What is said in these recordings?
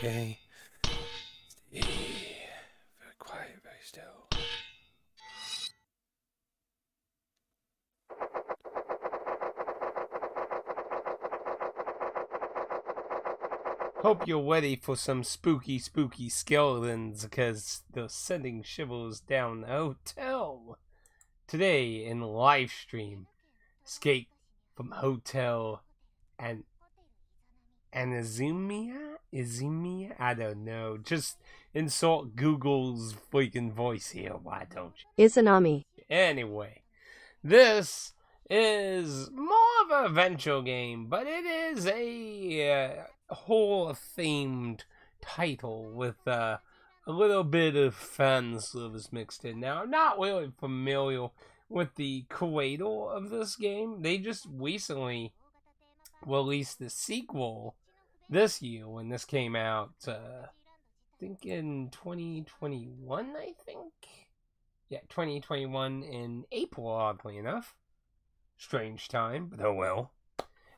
Okay. Stay very quiet, very still. Hope you're ready for some spooky skeletons, because they're sending shivers down the hotel. Today in Livestream, escape from Hotel and Izanami? I don't know. Just insult Google's freaking voice here, why don't you? Izanami. Anyway, this is more of an adventure game, but it is a horror-themed title with a little bit of fan service mixed in. Now, I'm not really familiar with the creator of this game. They just recently released the sequel this year when this came out, I think in 2021, I think? Yeah, 2021 in April, oddly enough. Strange time, but oh well.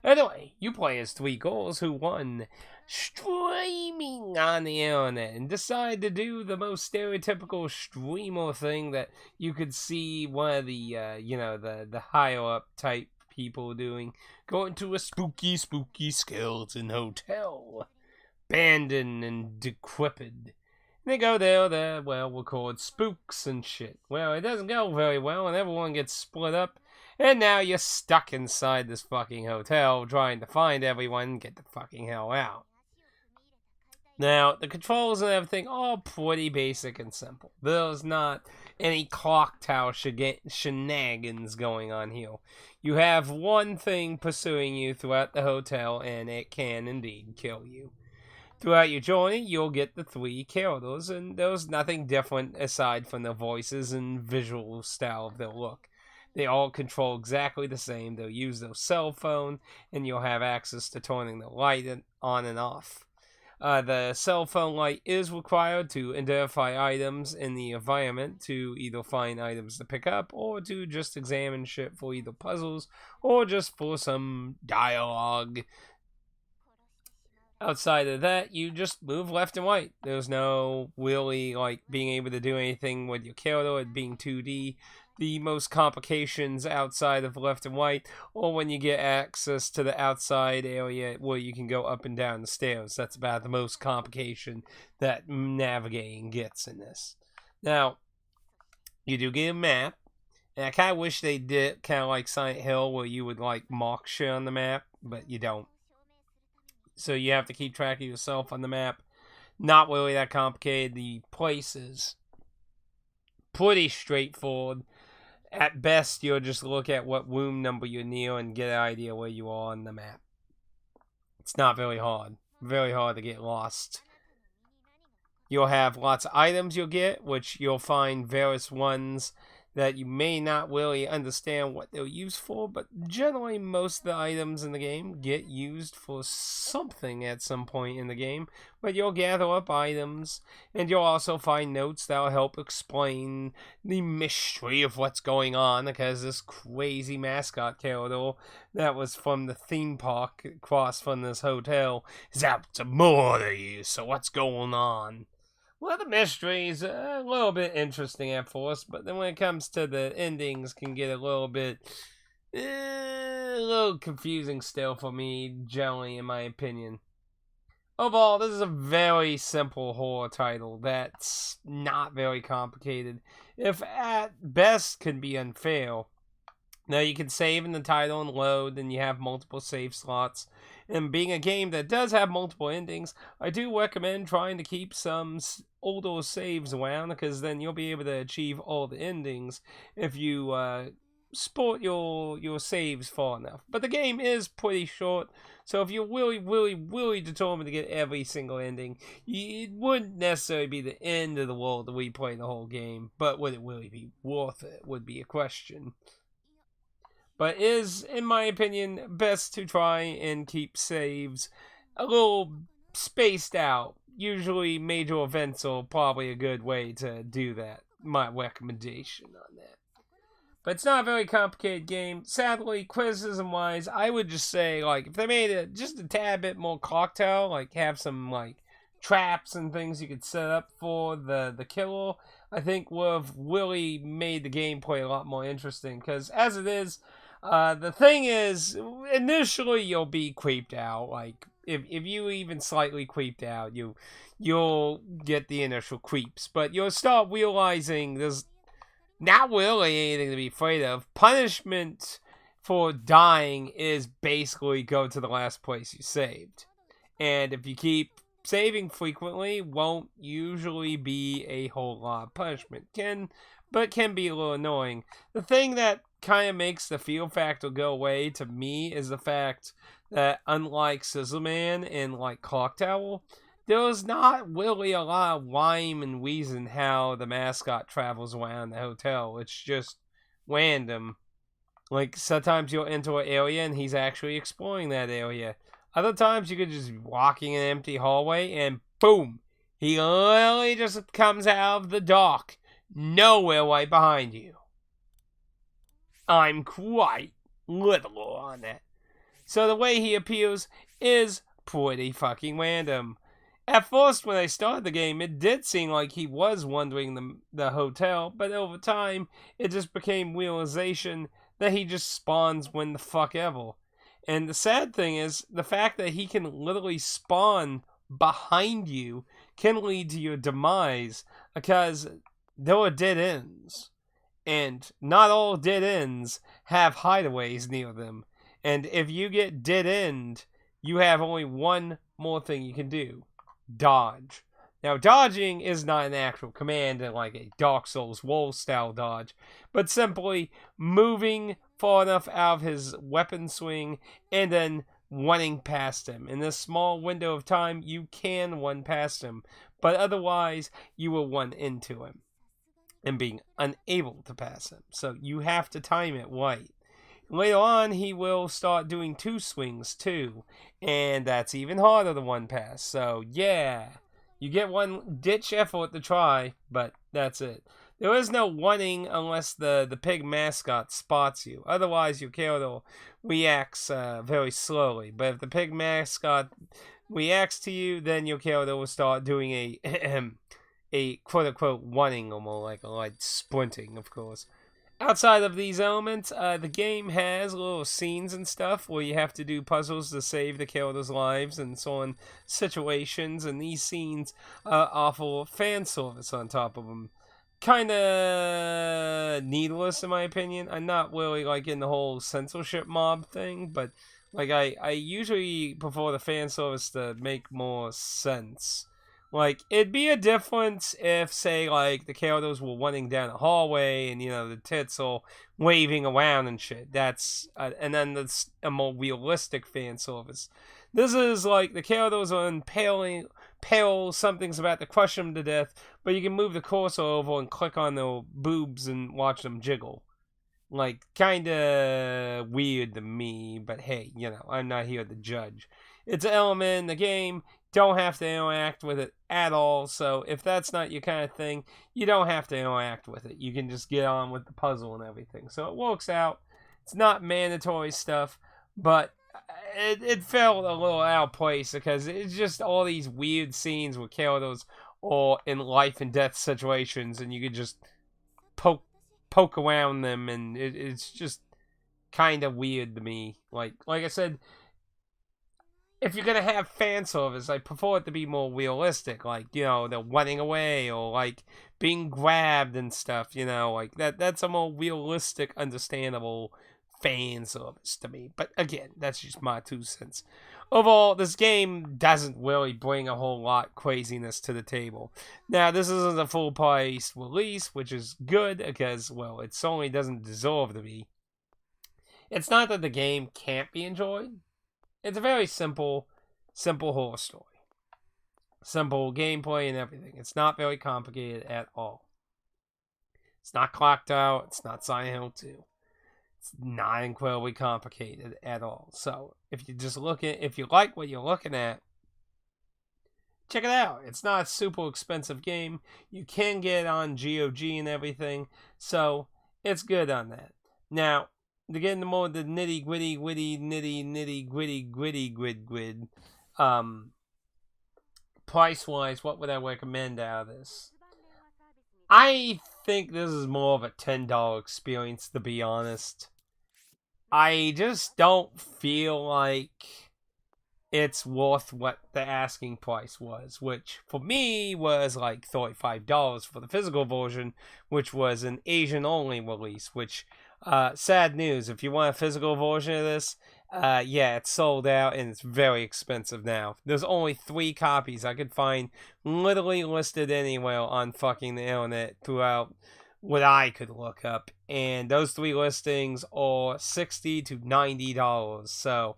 Anyway, you play as three girls who won streaming on the internet and decide to do the most stereotypical streamer thing that you could see one of the, the higher up type people doing. Going to a spooky skeleton hotel. Abandoned and decrepit. They go there, record spooks and shit. Well, it doesn't go very well, and everyone gets split up, and now you're stuck inside this fucking hotel trying to find everyone and get the fucking hell out. Now, the controls and everything are pretty basic and simple. There's not any clock tower shenanigans going on here. You have one thing pursuing you throughout the hotel, and it can indeed kill you. Throughout your journey, you'll get the three characters, and there's nothing different aside from their voices and visual style of their look. They all control exactly the same. They'll use their cell phone, and you'll have access to turning the light on and off. The cell phone light is required to identify items in the environment, to either find items to pick up, or to just examine shit for either puzzles, or just for some dialogue. Outside of that, you just move left and right. There's no really, being able to do anything with your character, it being 2D. The most complications outside of left and right, or when you get access to the outside area where you can go up and down the stairs. That's about the most complication that navigating gets in this. Now, you do get a map, and I kind of wish they did, kind of like Silent Hill, where you would, mark shit on the map, but you don't. So you have to keep track of yourself on the map. Not really that complicated. The place is pretty straightforward. At best, you'll just look at what room number you're near and get an idea where you are on the map. It's not very hard. Very hard to get lost. You'll have lots of items you'll get, which you'll find various ones that you may not really understand what they're used for, but generally most of the items in the game get used for something at some point in the game. But you'll gather up items, and you'll also find notes that will help explain the mystery of what's going on, because this crazy mascot character that was from the theme park across from this hotel is out to murder you, so what's going on? Well, the mystery's a little bit interesting at first, but then when it comes to the endings, can get a little confusing still for me, generally, in my opinion. Overall, this is a very simple horror title that's not very complicated, if at best can be unfair. Now, you can save in the title and load, and you have multiple save slots. And being a game that does have multiple endings, I do recommend trying to keep some older saves around, because then you'll be able to achieve all the endings if you sport your saves far enough. But the game is pretty short, so if you're really determined to get every single ending, it wouldn't necessarily be the end of the world to replay the whole game, but would it really be worth it, would be a question. But is, in my opinion, best to try and keep saves a little spaced out. Usually major events are probably a good way to do that. My recommendation on that. But it's not a very complicated game. Sadly, criticism-wise, I would just say, if they made it just a tad bit more cocktail, have some, traps and things you could set up for the killer, I think would have really made the gameplay a lot more interesting. Because as it is, the thing is, initially you'll be creeped out. Like if you even slightly creeped out, you'll get the initial creeps, but you'll start realizing there's not really anything to be afraid of. Punishment for dying is basically go to the last place you saved. And if you keep saving frequently, won't usually be a whole lot of punishment. But can be a little annoying. The thing that kind of makes the feel factor go away to me is the fact that unlike Sizzleman and like Clock Tower, there's not really a lot of rhyme and reason how the mascot travels around the hotel. It's just random. Like, sometimes you'll enter an area and he's actually exploring that area. Other times you could just be walking an empty hallway and boom, he literally just comes out of the dark, nowhere right behind you. I'm quite literal on that. So the way he appears is pretty fucking random. At first, when I started the game, it did seem like he was wandering the hotel, but over time, it just became realization that he just spawns when the fuck ever. And the sad thing is, the fact that he can literally spawn behind you can lead to your demise, because there are dead ends. And not all dead ends have hideaways near them. And if you get dead end, you have only one more thing you can do. Dodge. Now, dodging is not an actual command in like a Dark Souls Wolf style dodge, but simply moving far enough out of his weapon swing and then running past him. In this small window of time, you can run past him, but otherwise, you will run into him and being unable to pass him. So you have to time it right. Later on, he will start doing two swings too, and that's even harder than one pass. So yeah, you get one ditch effort to try, but that's it. There is no running unless the pig mascot spots you. Otherwise, your character reacts very slowly. But if the pig mascot reacts to you, then your character will start doing a quote-unquote running, or more like sprinting, of course. Outside of these elements, the game has little scenes and stuff where you have to do puzzles to save the characters' lives and so on situations, and these scenes offer fan service on top of them. Kinda needless in my opinion. I'm not really like in the whole censorship mob thing, but like I usually prefer the fan service to make more sense. Like, it'd be a difference if, say, like, the characters were running down a hallway and, you know, the tits are waving around and shit. That's, and then that's a more realistic fan service. This is, like, the characters are impale, something's about to crush them to death, but you can move the cursor over and click on their boobs and watch them jiggle. Like, kinda weird to me, but hey, you know, I'm not here to judge. It's an element in the game. Don't have to interact with it at all. So if that's not your kind of thing, you don't have to interact with it. You can just get on with the puzzle and everything. So it works out. It's not mandatory stuff, but it felt a little out of place because it's just all these weird scenes with characters or in life and death situations, and you could just poke around them, and it's just kind of weird to me. Like I said, if you're gonna have fan service, I prefer it to be more realistic. Like, you know, they're running away or like being grabbed and stuff. You know, like that's a more realistic, understandable fan service to me. But again, that's just my 2 cents. Overall, this game doesn't really bring a whole lot craziness to the table. Now, this isn't a full price release, which is good because, well, it certainly doesn't deserve to be. It's not that the game can't be enjoyed. It's a very simple horror story. Simple gameplay and everything. It's not very complicated at all. It's not Clocked Out. It's not Silent Hill 2. It's not incredibly complicated at all. So, if you like what you're looking at, check it out. It's not a super expensive game. You can get it on GOG and everything. So, it's good on that. Now, to get into more of the nitty gritty price-wise, what would I recommend out of this? I think this is more of a $10 experience, to be honest. I just don't feel like it's worth what the asking price was, which for me was like $35 for the physical version, which was an Asian only release, which sad news, if you want a physical version of this, yeah, it's sold out and it's very expensive now. There's only 3 copies I could find literally listed anywhere on fucking the internet throughout what I could look up, and those 3 listings are $60 to $90, so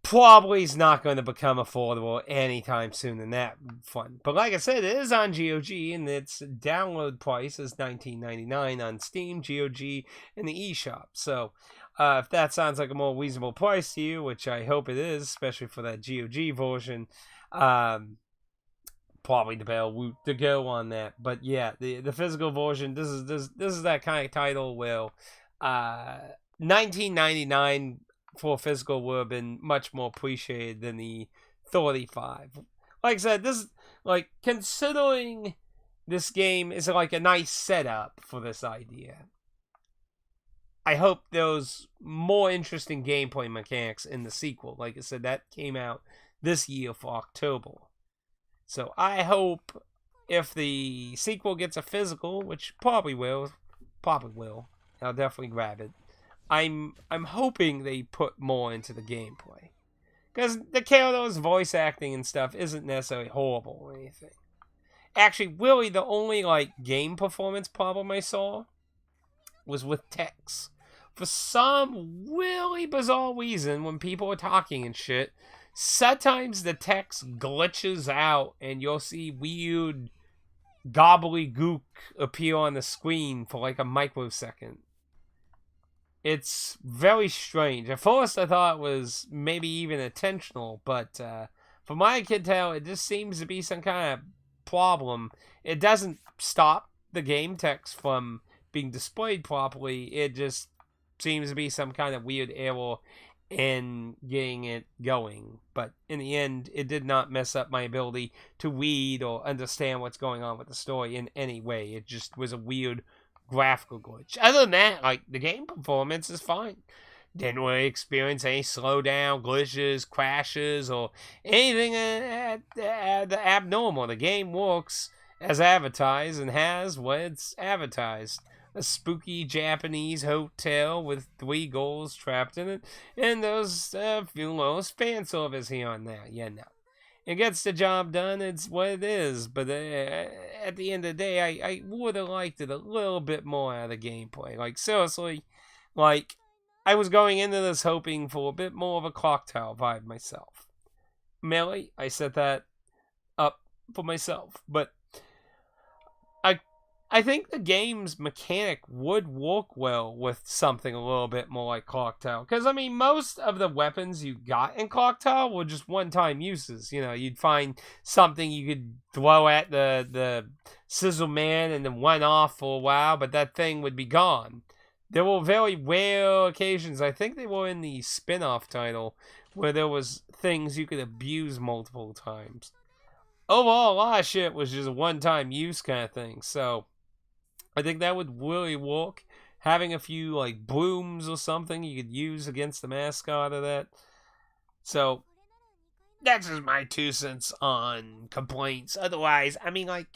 probably is not going to become affordable anytime soon in that front. But like I said, it is on GOG, and its download price is $19.99 on Steam, GOG, and the eShop. So if that sounds like a more reasonable price to you, which I hope it is, especially for that GOG version, probably the better route to go on that. But yeah, the physical version, this is that kind of title where $19.99 for physical would have been much more appreciated than the 35. Like I said, this, like, considering this game is like a nice setup for this idea, I hope there's more interesting gameplay mechanics in the sequel. Like I said, that came out this year for October. So I hope if the sequel gets a physical, which probably will, I'll definitely grab it. I'm hoping they put more into the gameplay, because the characters' voice acting and stuff isn't necessarily horrible or anything. Actually, really, the only like game performance problem I saw was with text. For some really bizarre reason, when people are talking and shit, sometimes the text glitches out and you'll see weird gobbledygook appear on the screen for like a microsecond. It's very strange. At first, I thought it was maybe even intentional, but from what I can tell, it just seems to be some kind of problem. It doesn't stop the game text from being displayed properly. It just seems to be some kind of weird error in getting it going. But in the end, it did not mess up my ability to read or understand what's going on with the story in any way. It just was a weird graphical glitch. Other than that, like, the game performance is fine. Didn't really experience any slowdown, glitches, crashes, or anything abnormal. The game works as advertised and has what it's advertised. A spooky Japanese hotel with 3 girls trapped in it, and there's a few little fan service here and there. Yeah, no. It gets the job done, it's what it is, but at the end of the day, I would have liked it a little bit more out of the gameplay. Like, seriously, like, I was going into this hoping for a bit more of a Clock Tower vibe myself. Merely, I set that up for myself, but I think the game's mechanic would work well with something a little bit more like Clock Tower. Because, I mean, most of the weapons you got in Clock Tower were just one-time uses. You know, you'd find something you could throw at the Sizzle Man and then run off for a while, but that thing would be gone. There were very rare occasions, I think they were in the spin-off title, where there was things you could abuse multiple times. Overall, a lot of shit was just a one-time use kind of thing, so I think that would really work. Having a few, like, brooms or something you could use against the mascot of that. So, that's just my 2 cents on complaints. Otherwise, I mean, like,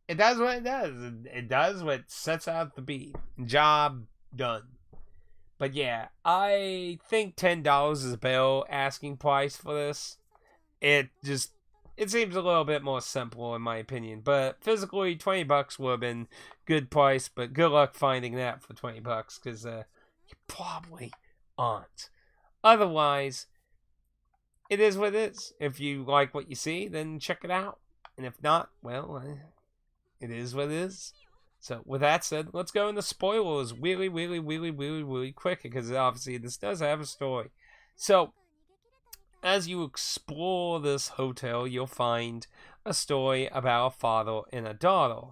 it does what it does. It does what it sets out to be. Job done. But yeah, I think $10 is a better asking price for this. It seems a little bit more simple in my opinion. But physically, $20 would have been good price. But good luck finding that for $20 because you probably aren't. Otherwise, it is what it is. If you like what you see, then check it out. And if not, well, it is what it is. So with that said, let's go into spoilers really quick because obviously this does have a story. So as you explore this hotel, you'll find a story about a father and a daughter.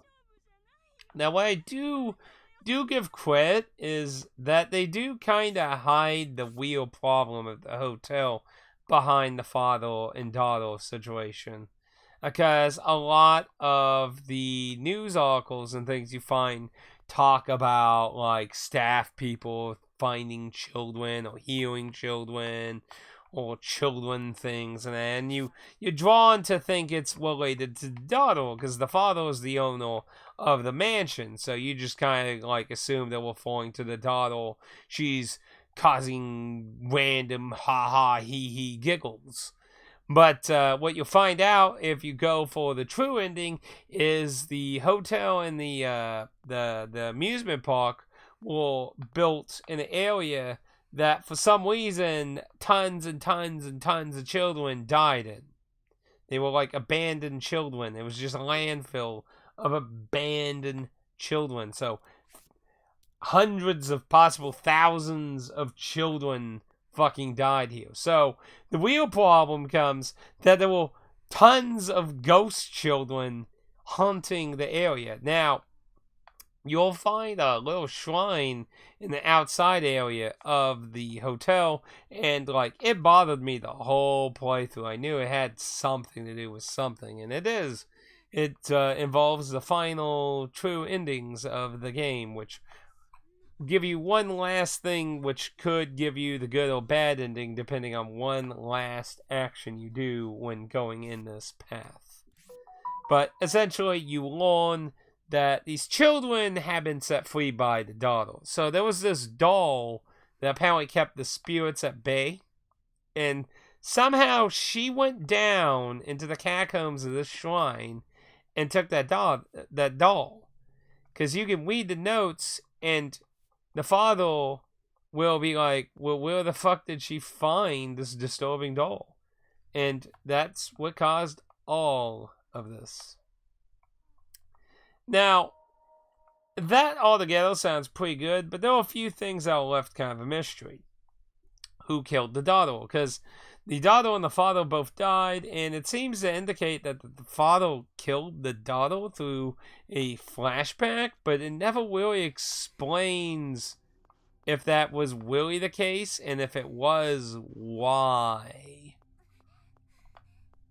Now, what I do give credit is that they do kind of hide the real problem of the hotel behind the father and daughter situation. because a lot of the news articles and things you find talk about like staff people finding children or healing children or children things, and you're drawn to think it's related to the daughter because the father is the owner of the mansion, so you just kind of like assume that we're falling to the daughter. She's causing random ha ha he he giggles. But what you'll find out if you go for the true ending is the hotel and the amusement park were built in an area that for some reason tons and tons and tons of children died in. They were like abandoned children. It was just a landfill of abandoned children. So hundreds of possible thousands of children fucking died here. So the real problem comes that there were tons of ghost children haunting the area. Now, you'll find a little shrine in the outside area of the hotel, and like it bothered me the whole playthrough. I knew it had something to do with something, and it is. It involves the final true endings of the game, which give you one last thing, which could give you the good or bad ending depending on one last action you do when going in this path. But essentially, you learn that these children have been set free by the daughter. So there was this doll that apparently kept the spirits at bay, and somehow she went down into the catacombs of this shrine and took that doll. Because you can read the notes, and the father will be like, well, where the fuck did she find this disturbing doll? And that's what caused all of this. Now, that altogether sounds pretty good, but there are a few things that are left kind of a mystery. Who killed the daughter? Because the daughter and the father both died, and it seems to indicate that the father killed the daughter through a flashback, but it never really explains if that was really the case, and if it was, why.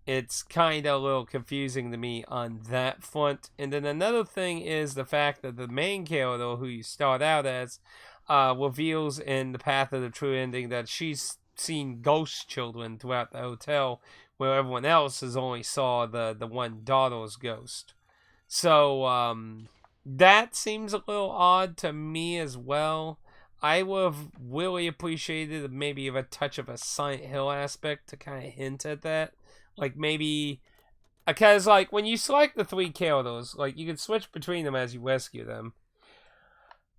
It's kind of a little confusing to me on that front. And then another thing is the fact that the main character, who you start out as, reveals in the path of the true ending that she's seen ghost children throughout the hotel, where everyone else has only saw the one daughter's ghost. So that seems a little odd to me as well. I would have really appreciated maybe a touch of a Silent Hill aspect to kind of hint at that. Like maybe, because like when you select the three characters, like you can switch between them as you rescue them.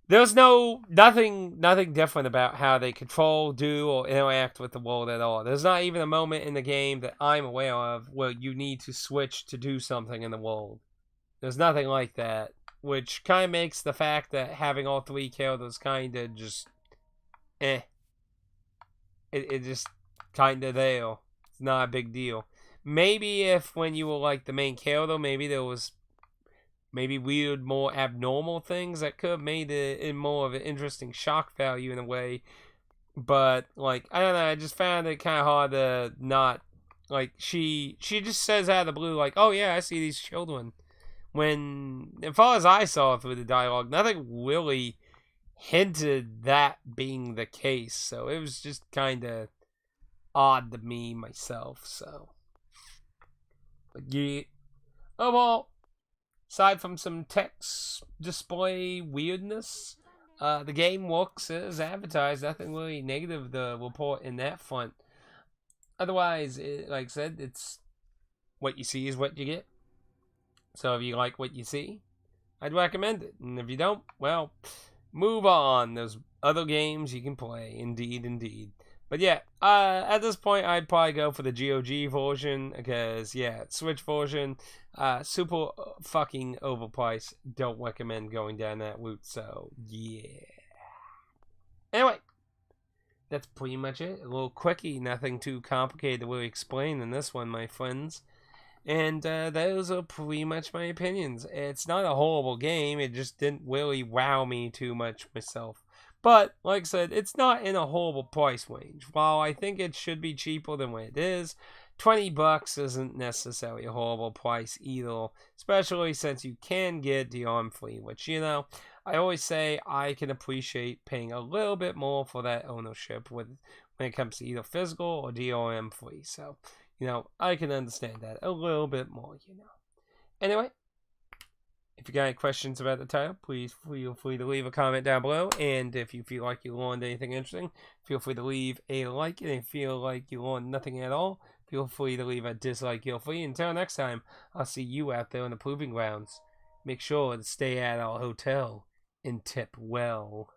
There's nothing different about how they control, do, or interact with the world at all. There's not even a moment in the game that I'm aware of where you need to switch to do something in the world. There's nothing like that, which kind of makes the fact that having all three characters kind of just, It just kind of there. It's not a big deal. Maybe if when you were like the main character, maybe there was weird, more abnormal things that could have made it more of an interesting shock value in a way. But like, I don't know, I just found it kind of hard to not, like, she just says out of the blue, like, oh yeah, I see these children. When, as far as I saw through the dialogue, nothing really hinted that being the case. So it was just kind of odd to me myself. So, but yeah, overall, aside from some text display weirdness, the game works as advertised. Nothing really negative to report in that front. Otherwise, like I said, it's what you see is what you get. So if you like what you see, I'd recommend it. And if you don't, well, move on. There's other games you can play. Indeed. But yeah, at this point, I'd probably go for the GOG version. Because, yeah, Switch version, super fucking overpriced. Don't recommend going down that route. So, yeah. Anyway, that's pretty much it. A little quickie. Nothing too complicated to really explain in this one, my friends. And those are pretty much my opinions. It's not a horrible game. It just didn't really wow me too much myself. But, like I said, it's not in a horrible price range. While I think it should be cheaper than what it is, $20 isn't necessarily a horrible price either, especially since you can get DRM free, which, you know, I always say I can appreciate paying a little bit more for that ownership when it comes to either physical or DRM free. So, you know, I can understand that a little bit more, you know. Anyway, if you got any questions about the title, please feel free to leave a comment down below. And if you feel like you learned anything interesting, feel free to leave a like. And if you feel like you learned nothing at all, feel free to leave a dislike. Feel free. Until next time, I'll see you out there in the proving grounds. Make sure to stay at our hotel and tip well.